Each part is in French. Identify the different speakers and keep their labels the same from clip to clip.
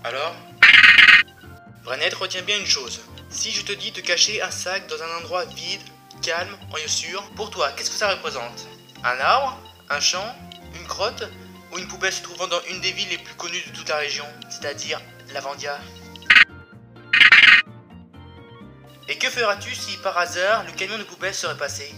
Speaker 1: Alors? Branette, retiens bien une chose. Si je te dis de cacher un sac dans un endroit vide, calme, en lieu sûr, pour toi, qu'est-ce que ça représente? Un arbre? Un champ? Une grotte? Ou une poubelle se trouvant dans une des villes les plus connues de toute la région, c'est-à-dire Lavandia? Et que feras-tu si par hasard le camion de poubelle serait passé?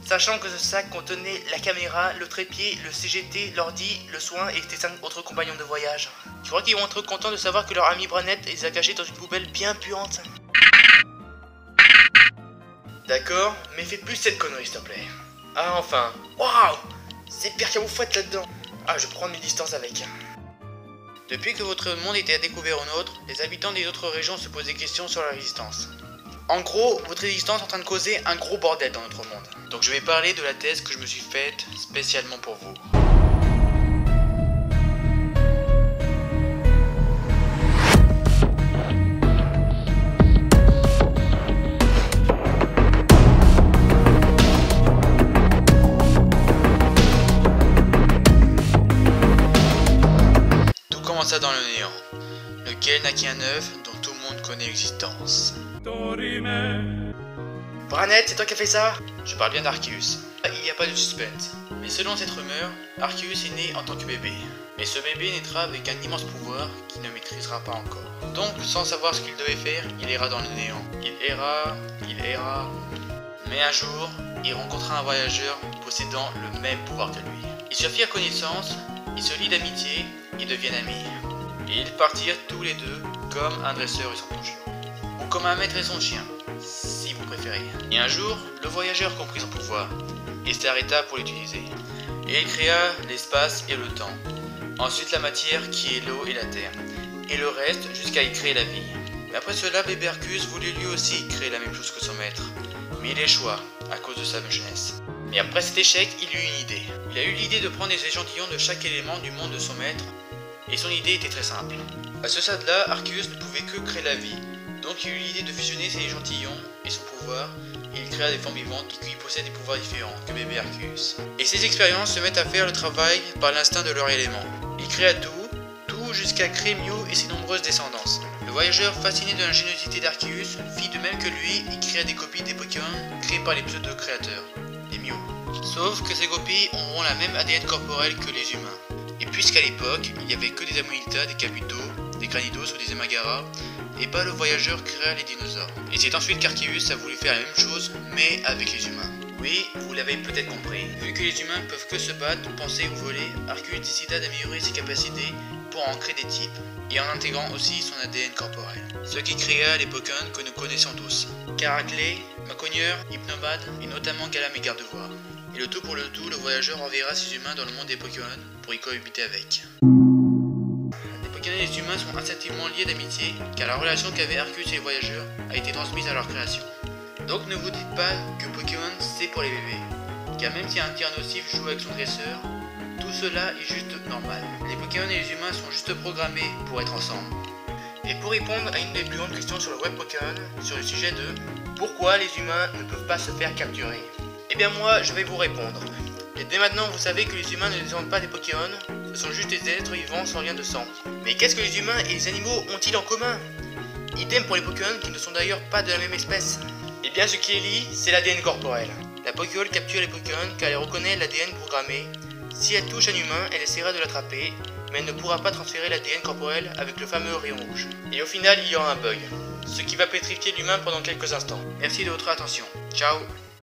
Speaker 1: Sachant que ce sac contenait la caméra, le trépied, le CGT, l'ordi, le soin et tes 5 autres compagnons de voyage. Tu crois qu'ils vont être contents de savoir que leur ami Branette les a cachés dans une poubelle bien puante? D'accord, mais fais plus cette connerie s'il te plaît. Ah enfin, waouh, c'est pire qu'à vous faites là-dedans. Ah, je prends mes distances avec. Depuis que votre monde était découvert au nôtre, les habitants des autres régions se posent des questions sur la résistance. En gros, votre résistance est en train de causer un gros bordel dans notre monde. Donc je vais parler de la thèse que je me suis faite spécialement pour vous. Tout commença dans le néant, lequel naquit un œuf dont tout le monde connaît l'existence. Branette, c'est toi qui as fait ça? Je parle bien d'Arceus. Il n'y a pas de suspense. Mais selon cette rumeur, Arceus est né en tant que bébé. Mais ce bébé naîtra avec un immense pouvoir qu'il ne maîtrisera pas encore. Donc, sans savoir ce qu'il devait faire, il erra dans le néant. Il erra... Mais un jour, il rencontra un voyageur possédant le même pouvoir que lui. Ils se firent connaissance, ils se lient d'amitié, ils deviennent amis. Et ils partirent tous les deux comme un dresseur et son poncho. Ou comme un maître et son chien, si vous préférez. Et un jour, le voyageur comprit son pouvoir et s'arrêta pour l'utiliser. Et il créa l'espace et le temps. Ensuite la matière qui est l'eau et la terre. Et le reste jusqu'à y créer la vie. Mais après cela, bébé Arceus voulut lui aussi créer la même chose que son maître. Mais il échoua à cause de sa jeunesse. Et après cet échec, il eut une idée. Il a eu l'idée de prendre des échantillons de chaque élément du monde de son maître. Et son idée était très simple. À ce stade-là, Arceus ne pouvait que créer la vie. Donc il eut l'idée de fusionner ses échantillons et son pouvoir, et il créa des formes vivantes qui possèdent des pouvoirs différents que bébé Arceus. Et ces expériences se mettent à faire le travail par l'instinct de leur élément. Il créa tout jusqu'à créer Mew et ses nombreuses descendances. Le voyageur, fasciné de l'ingéniosité d'Arceus, fit de même que lui et créa des copies des Pokémon créés par les pseudo-créateurs, les Mew. Sauf que ces copies auront la même ADN corporel que les humains. Et puisqu'à l'époque, il n'y avait que des Amoelita, des Kabuto, des Granidos ou des Emagara, et bah le voyageur créa les dinosaures. Et c'est ensuite qu'Arceus a voulu faire la même chose, mais avec les humains. Oui, vous l'avez peut-être compris. Vu que les humains peuvent que se battre, penser ou voler, Arceus décida d'améliorer ses capacités pour en créer des types, et en intégrant aussi son ADN corporel. Ce qui créa les Pokémon que nous connaissons tous. Caraclé, Macogneur, Hypnomad, et notamment Galam et Gardevoir. Et le tout pour le tout, le voyageur enverra ses humains dans le monde des Pokémon pour y cohabiter avec. Les Pokémon et les humains sont instinctivement liés d'amitié, car la relation qu'avaient Arceus et les voyageurs a été transmise à leur création. Donc ne vous dites pas que Pokémon c'est pour les bébés, car même si un Tyrannosif joue avec son dresseur, tout cela est juste normal. Les Pokémon et les humains sont juste programmés pour être ensemble. Et pour répondre à une des plus grandes questions sur le web Pokémon, sur le sujet de pourquoi les humains ne peuvent pas se faire capturer, eh bien moi je vais vous répondre. Et dès maintenant vous savez que les humains ne descendent pas des Pokémon, ce sont juste des êtres vivants sans lien de sang. Mais qu'est-ce que les humains et les animaux ont-ils en commun? Idem pour les Pokémon qui ne sont d'ailleurs pas de la même espèce. Eh bien ce qui les lie, c'est l'ADN corporel. La Pokéball capture les Pokémon car elle reconnaît l'ADN programmé. Si elle touche un humain, elle essaiera de l'attraper, mais elle ne pourra pas transférer l'ADN corporel avec le fameux rayon rouge. Et au final, il y aura un bug, ce qui va pétrifier l'humain pendant quelques instants. Merci de votre attention. Ciao.